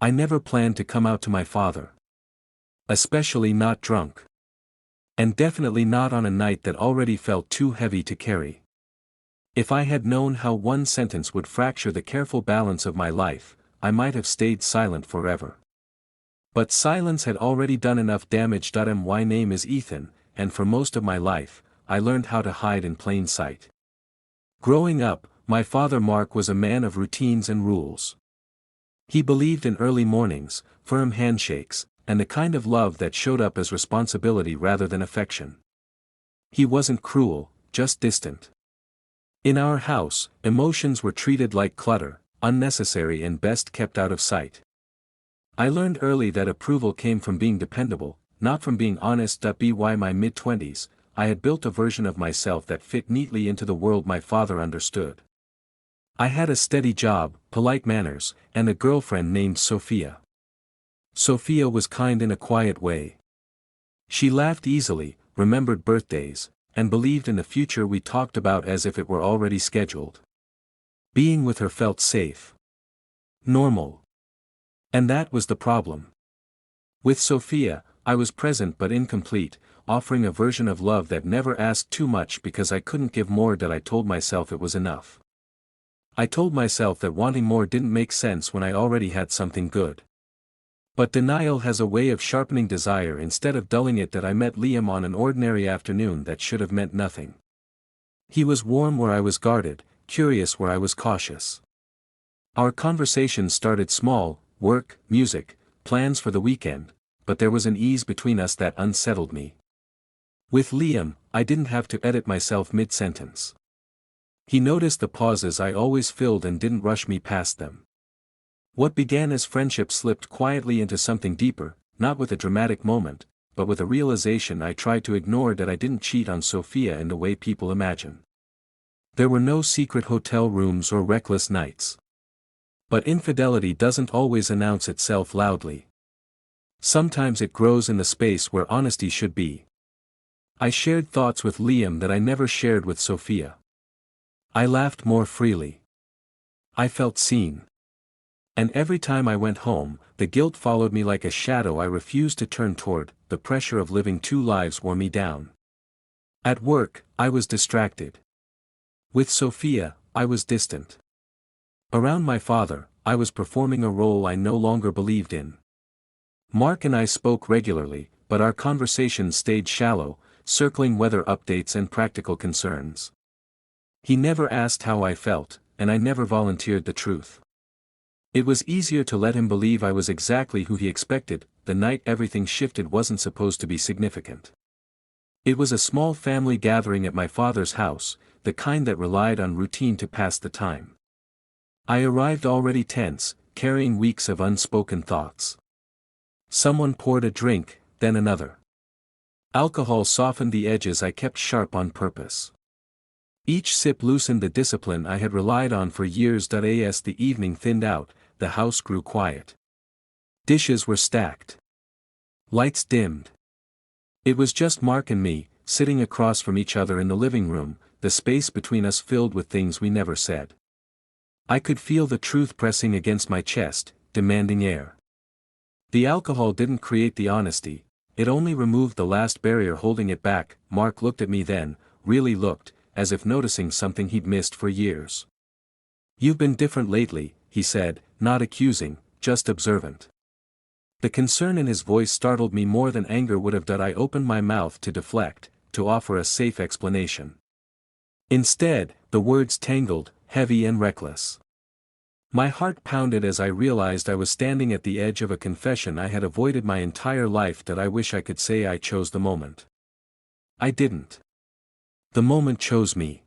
I never planned to come out to my father. Especially not drunk. And definitely not on a night that already felt too heavy to carry. If I had known how one sentence would fracture the careful balance of my life, I might have stayed silent forever. But silence had already done enough damage. My name is Ethan, and for most of my life, I learned how to hide in plain sight. Growing up, my father Mark was a man of routines and rules. He believed in early mornings, firm handshakes, and the kind of love that showed up as responsibility rather than affection. He wasn't cruel, just distant. In our house, emotions were treated like clutter, unnecessary and best kept out of sight. I learned early that approval came from being dependable, not from being honest. By my mid-20s, I had built a version of myself that fit neatly into the world my father understood. I had a steady job, polite manners, and a girlfriend named Sophia. Sophia was kind in a quiet way. She laughed easily, remembered birthdays, and believed in the future we talked about as if it were already scheduled. Being with her felt safe. Normal. And that was the problem. With Sophia, I was present but incomplete, offering a version of love that never asked too much because I couldn't give more. I told myself it was enough. I told myself that wanting more didn't make sense when I already had something good. But denial has a way of sharpening desire instead of dulling it. I met Liam on an ordinary afternoon that should have meant nothing. He was warm where I was guarded, curious where I was cautious. Our conversation started small, work, music, plans for the weekend, but there was an ease between us that unsettled me. With Liam, I didn't have to edit myself mid-sentence. He noticed the pauses I always filled and didn't rush me past them. What began as friendship slipped quietly into something deeper, not with a dramatic moment, but with a realization I tried to ignore that I didn't cheat on Sophia in the way people imagine. There were no secret hotel rooms or reckless nights. But infidelity doesn't always announce itself loudly. Sometimes it grows in the space where honesty should be. I shared thoughts with Liam that I never shared with Sophia. I laughed more freely. I felt seen. And every time I went home, the guilt followed me like a shadow I refused to turn toward. The pressure of living two lives wore me down. At work, I was distracted. With Sophia, I was distant. Around my father, I was performing a role I no longer believed in. Mark and I spoke regularly, but our conversations stayed shallow, circling weather updates and practical concerns. He never asked how I felt, and I never volunteered the truth. It was easier to let him believe I was exactly who he expected. The night everything shifted wasn't supposed to be significant. It was a small family gathering at my father's house, the kind that relied on routine to pass the time. I arrived already tense, carrying weeks of unspoken thoughts. Someone poured a drink, then another. Alcohol softened the edges I kept sharp on purpose. Each sip loosened the discipline I had relied on for years. As the evening thinned out, the house grew quiet. Dishes were stacked. Lights dimmed. It was just Mark and me, sitting across from each other in the living room, the space between us filled with things we never said. I could feel the truth pressing against my chest, demanding air. The alcohol didn't create the honesty, it only removed the last barrier holding it back. Mark looked at me then, really looked, as if noticing something he'd missed for years. "You've been different lately," he said, not accusing, just observant. The concern in his voice startled me more than anger would have done. I opened my mouth to deflect, to offer a safe explanation. Instead, the words tangled, heavy and reckless. My heart pounded as I realized I was standing at the edge of a confession I had avoided my entire life. I wish I could say I chose the moment. I didn't. The moment chose me.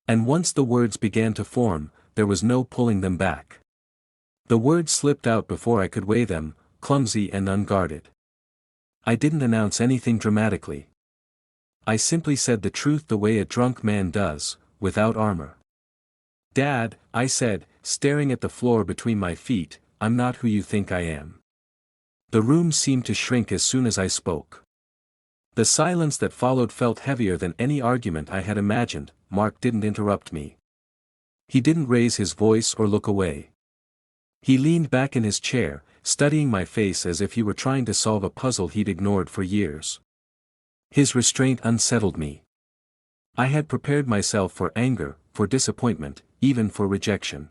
And once the words began to form, there was no pulling them back. The words slipped out before I could weigh them, clumsy and unguarded. I didn't announce anything dramatically. I simply said the truth the way a drunk man does, without armor. "Dad," I said, staring at the floor between my feet, "I'm not who you think I am." The room seemed to shrink as soon as I spoke. The silence that followed felt heavier than any argument I had imagined. Mark didn't interrupt me. He didn't raise his voice or look away. He leaned back in his chair, studying my face as if he were trying to solve a puzzle he'd ignored for years. His restraint unsettled me. I had prepared myself for anger, for disappointment, even for rejection.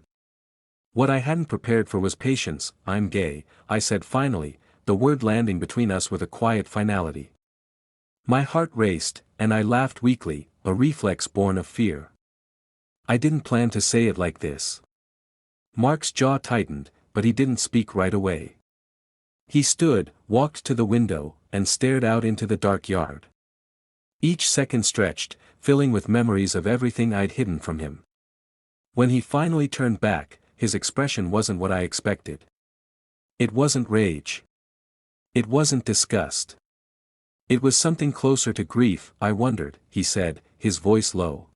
What I hadn't prepared for was patience. "I'm gay," I said finally, the word landing between us with a quiet finality. My heart raced, and I laughed weakly, a reflex born of fear. I didn't plan to say it like this. Mark's jaw tightened, but he didn't speak right away. He stood, walked to the window, and stared out into the dark yard. Each second stretched, filling with memories of everything I'd hidden from him. When he finally turned back, his expression wasn't what I expected. It wasn't rage. It wasn't disgust. It was something closer to grief. "I wondered," he said, his voice low.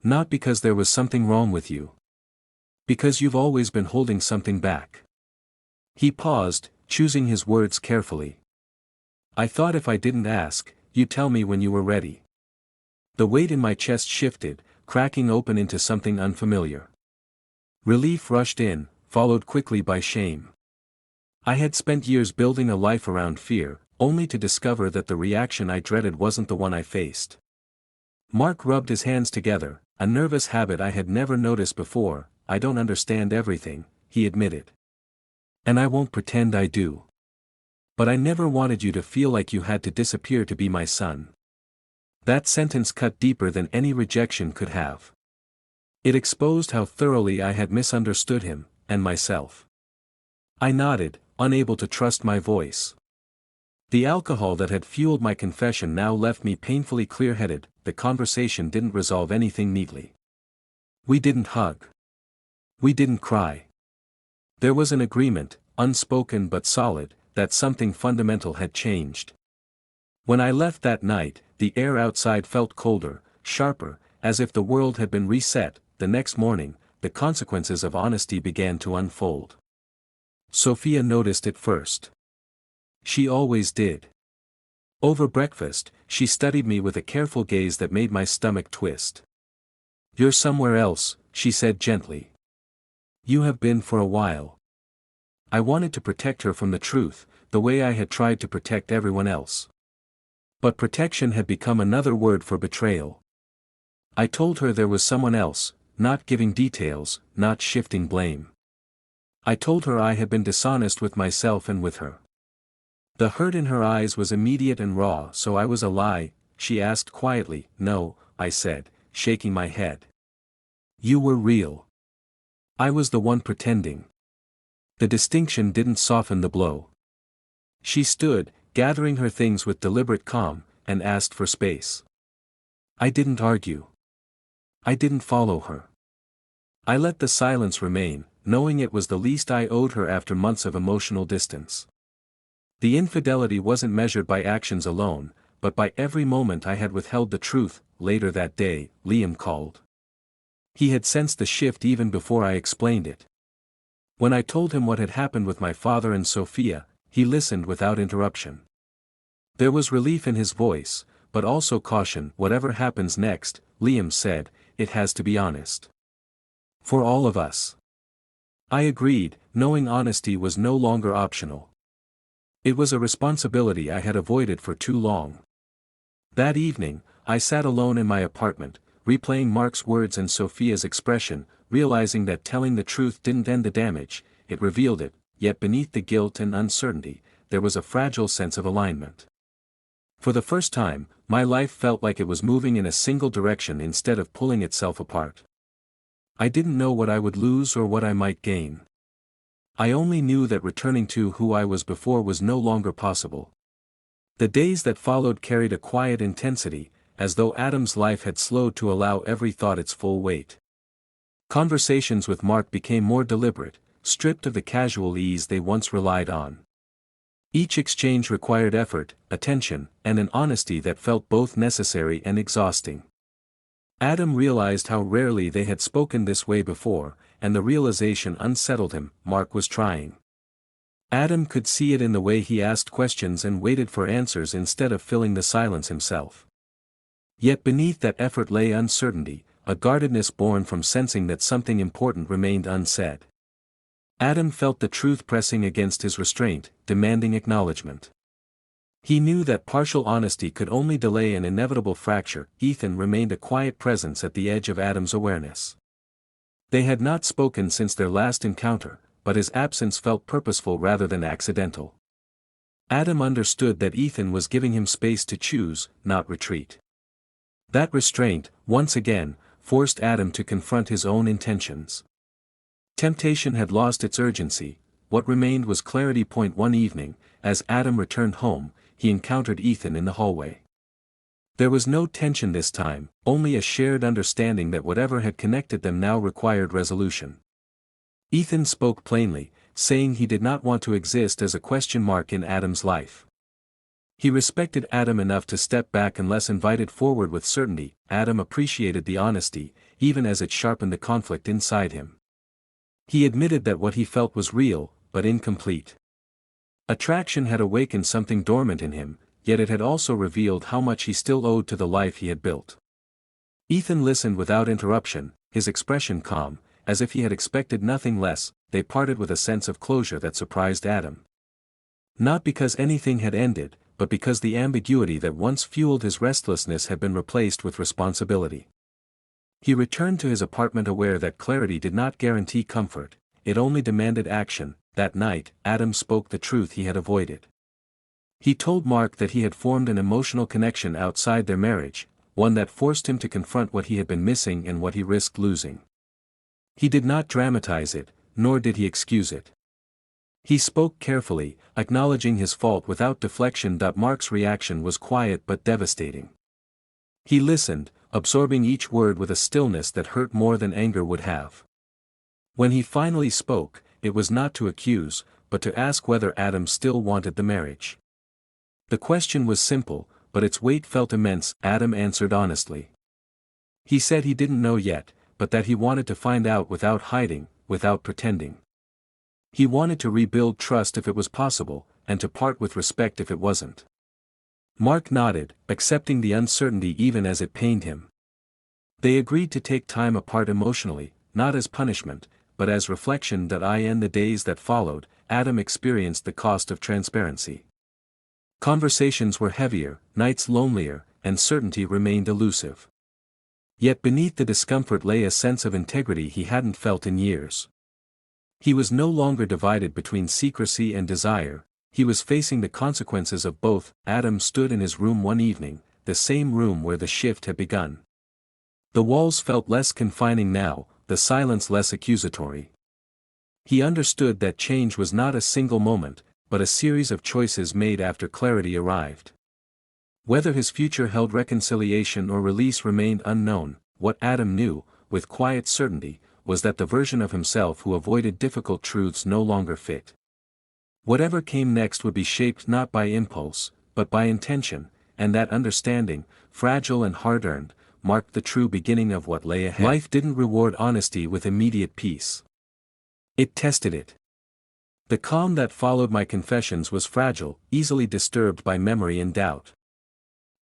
"Not because there was something wrong with you. Because you've always been holding something back." He paused, choosing his words carefully. "I thought if I didn't ask, you'd tell me when you were ready." The weight in my chest shifted, cracking open into something unfamiliar. Relief rushed in, followed quickly by shame. I had spent years building a life around fear, only to discover that the reaction I dreaded wasn't the one I faced. Mark rubbed his hands together, a nervous habit I had never noticed before. "I don't understand everything," he admitted. "And I won't pretend I do. But I never wanted you to feel like you had to disappear to be my son." That sentence cut deeper than any rejection could have. It exposed how thoroughly I had misunderstood him, and myself. I nodded, unable to trust my voice. The alcohol that had fueled my confession now left me painfully clear-headed. The conversation didn't resolve anything neatly. We didn't hug. We didn't cry. There was an agreement, unspoken but solid, that something fundamental had changed. When I left that night, the air outside felt colder, sharper, as if the world had been reset. The next morning, the consequences of honesty began to unfold. Sophia noticed it first. She always did. Over breakfast, she studied me with a careful gaze that made my stomach twist. "You're somewhere else," she said gently. "You have been for a while." I wanted to protect her from the truth, the way I had tried to protect everyone else. But protection had become another word for betrayal. I told her there was someone else, not giving details, not shifting blame. I told her I had been dishonest with myself and with her. The hurt in her eyes was immediate and raw. "So I was a lie?" she asked quietly. "No," I said, shaking my head. "You were real. I was the one pretending." The distinction didn't soften the blow. She stood, gathering her things with deliberate calm, and asked for space. I didn't argue. I didn't follow her. I let the silence remain, knowing it was the least I owed her after months of emotional distance. The infidelity wasn't measured by actions alone, but by every moment I had withheld the truth. Later that day, Liam called. He had sensed the shift even before I explained it. When I told him what had happened with my father and Sophia, he listened without interruption. There was relief in his voice, but also caution. "Whatever happens next," Liam said, "it has to be honest. For all of us." I agreed, knowing honesty was no longer optional. It was a responsibility I had avoided for too long. That evening, I sat alone in my apartment, replaying Mark's words and Sophia's expression, realizing that telling the truth didn't end the damage, it revealed it. Yet beneath the guilt and uncertainty, there was a fragile sense of alignment. For the first time, my life felt like it was moving in a single direction instead of pulling itself apart. I didn't know what I would lose or what I might gain. I only knew that returning to who I was before was no longer possible. The days that followed carried a quiet intensity, as though Adam's life had slowed to allow every thought its full weight. Conversations with Mark became more deliberate, stripped of the casual ease they once relied on. Each exchange required effort, attention, and an honesty that felt both necessary and exhausting. Adam realized how rarely they had spoken this way before, and the realization unsettled him. Mark was trying. Adam could see it in the way he asked questions and waited for answers instead of filling the silence himself. Yet beneath that effort lay uncertainty, a guardedness born from sensing that something important remained unsaid. Adam felt the truth pressing against his restraint, demanding acknowledgement. He knew that partial honesty could only delay an inevitable fracture. Ethan remained a quiet presence at the edge of Adam's awareness. They had not spoken since their last encounter, but his absence felt purposeful rather than accidental. Adam understood that Ethan was giving him space to choose, not retreat. That restraint, once again, forced Adam to confront his own intentions. Temptation had lost its urgency. What remained was clarity. One evening, as Adam returned home, he encountered Ethan in the hallway. There was no tension this time, only a shared understanding that whatever had connected them now required resolution. Ethan spoke plainly, saying he did not want to exist as a question mark in Adam's life. He respected Adam enough to step back unless invited forward with certainty. Adam appreciated the honesty, even as it sharpened the conflict inside him. He admitted that what he felt was real, but incomplete. Attraction had awakened something dormant in him, yet it had also revealed how much he still owed to the life he had built. Ethan listened without interruption, his expression calm, as if he had expected nothing less. They parted with a sense of closure that surprised Adam. Not because anything had ended, but because the ambiguity that once fueled his restlessness had been replaced with responsibility. He returned to his apartment aware that clarity did not guarantee comfort, it only demanded action. That night, Adam spoke the truth he had avoided. He told Mark that he had formed an emotional connection outside their marriage, one that forced him to confront what he had been missing and what he risked losing. He did not dramatize it, nor did he excuse it. He spoke carefully, acknowledging his fault without deflection. Mark's reaction was quiet but devastating. He listened, absorbing each word with a stillness that hurt more than anger would have. When he finally spoke, it was not to accuse, but to ask whether Adam still wanted the marriage. The question was simple, but its weight felt immense. Adam answered honestly. He said he didn't know yet, but that he wanted to find out without hiding, without pretending. He wanted to rebuild trust if it was possible, and to part with respect if it wasn't. Mark nodded, accepting the uncertainty even as it pained him. They agreed to take time apart emotionally, not as punishment, but as reflection. In the days that followed, Adam experienced the cost of transparency. Conversations were heavier, nights lonelier, and certainty remained elusive. Yet beneath the discomfort lay a sense of integrity he hadn't felt in years. He was no longer divided between secrecy and desire, he was facing the consequences of both. Adam stood in his room one evening, the same room where the shift had begun. The walls felt less confining now, the silence less accusatory. He understood that change was not a single moment, but a series of choices made after clarity arrived. Whether his future held reconciliation or release remained unknown. What Adam knew, with quiet certainty, was that the version of himself who avoided difficult truths no longer fit. Whatever came next would be shaped not by impulse, but by intention, and that understanding, fragile and hard-earned, marked the true beginning of what lay ahead. Life didn't reward honesty with immediate peace. It tested it. The calm that followed my confessions was fragile, easily disturbed by memory and doubt.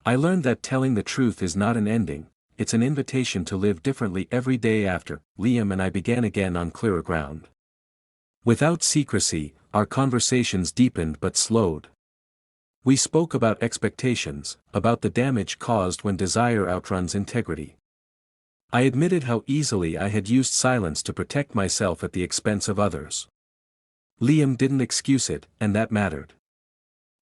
I learned that telling the truth is not an ending, it's an invitation to live differently every day after. Liam and I began again on clearer ground. Without secrecy, our conversations deepened but slowed. We spoke about expectations, about the damage caused when desire outruns integrity. I admitted how easily I had used silence to protect myself at the expense of others. Liam didn't excuse it, and that mattered.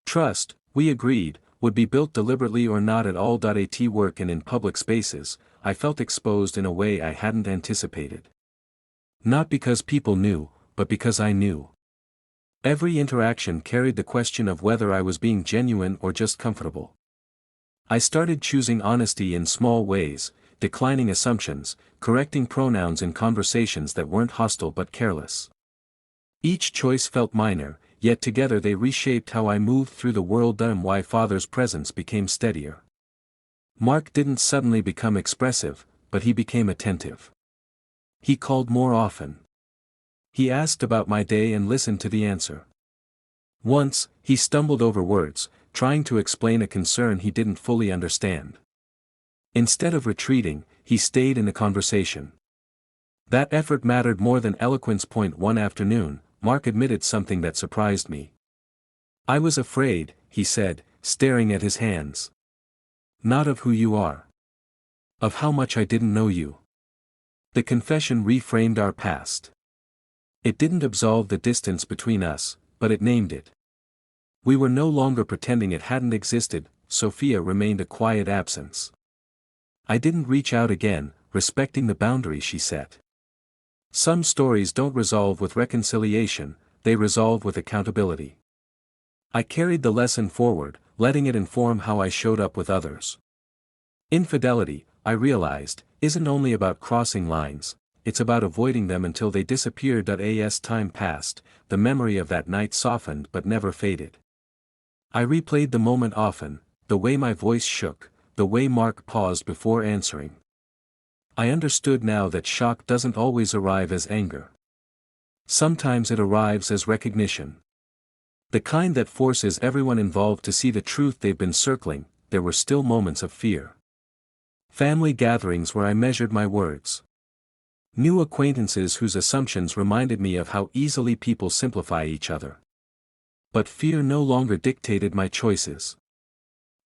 Trust, we agreed, would be built deliberately or not at all. At work and in public spaces, I felt exposed in a way I hadn't anticipated. Not because people knew, but because I knew. Every interaction carried the question of whether I was being genuine or just comfortable. I started choosing honesty in small ways, declining assumptions, correcting pronouns in conversations that weren't hostile but careless. Each choice felt minor, yet together they reshaped how I moved through the world. Why Father's presence became steadier. Mark didn't suddenly become expressive, but he became attentive. He called more often. He asked about my day and listened to the answer. Once, he stumbled over words, trying to explain a concern he didn't fully understand. Instead of retreating, he stayed in the conversation. That effort mattered more than eloquence. One afternoon, Mark admitted something that surprised me. I was afraid, he said, staring at his hands. Not of who you are. Of how much I didn't know you. The confession reframed our past. It didn't absolve the distance between us, but it named it. We were no longer pretending it hadn't existed. Sophia remained a quiet absence. I didn't reach out again, respecting the boundary she set. Some stories don't resolve with reconciliation, they resolve with accountability. I carried the lesson forward, letting it inform how I showed up with others. Infidelity, I realized, isn't only about crossing lines, it's about avoiding them until they disappeared. As time passed, the memory of that night softened but never faded. I replayed the moment often, the way my voice shook, the way Mark paused before answering. I understood now that shock doesn't always arrive as anger. Sometimes it arrives as recognition. The kind that forces everyone involved to see the truth they've been circling. There were still moments of fear. Family gatherings where I measured my words. New acquaintances whose assumptions reminded me of how easily people simplify each other. But fear no longer dictated my choices.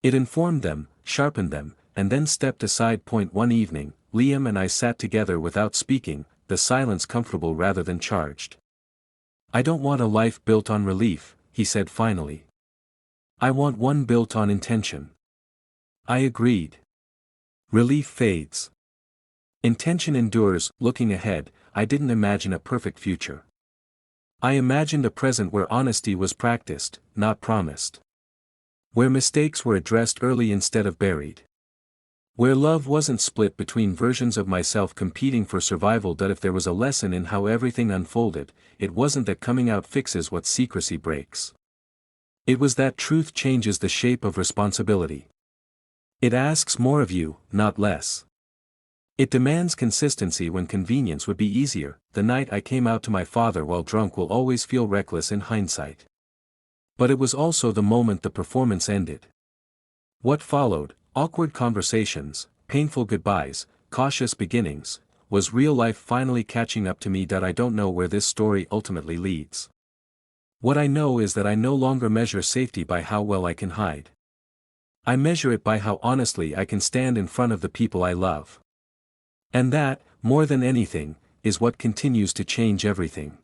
It informed them, sharpened them, and then stepped aside. One evening, Liam and I sat together without speaking, the silence comfortable rather than charged. I don't want a life built on relief, he said finally. I want one built on intention. I agreed. Relief fades. Intention endures. Looking ahead, I didn't imagine a perfect future. I imagined a present where honesty was practiced, not promised. Where mistakes were addressed early instead of buried. Where love wasn't split between versions of myself competing for survival. If there was a lesson in how everything unfolded, it wasn't that coming out fixes what secrecy breaks. It was that truth changes the shape of responsibility. It asks more of you, not less. It demands consistency when convenience would be easier. The night I came out to my father while drunk will always feel reckless in hindsight. But it was also the moment the performance ended. What followed, awkward conversations, painful goodbyes, cautious beginnings, was real life finally catching up to me. I don't know where this story ultimately leads. What I know is that I no longer measure safety by how well I can hide. I measure it by how honestly I can stand in front of the people I love. And that, more than anything, is what continues to change everything.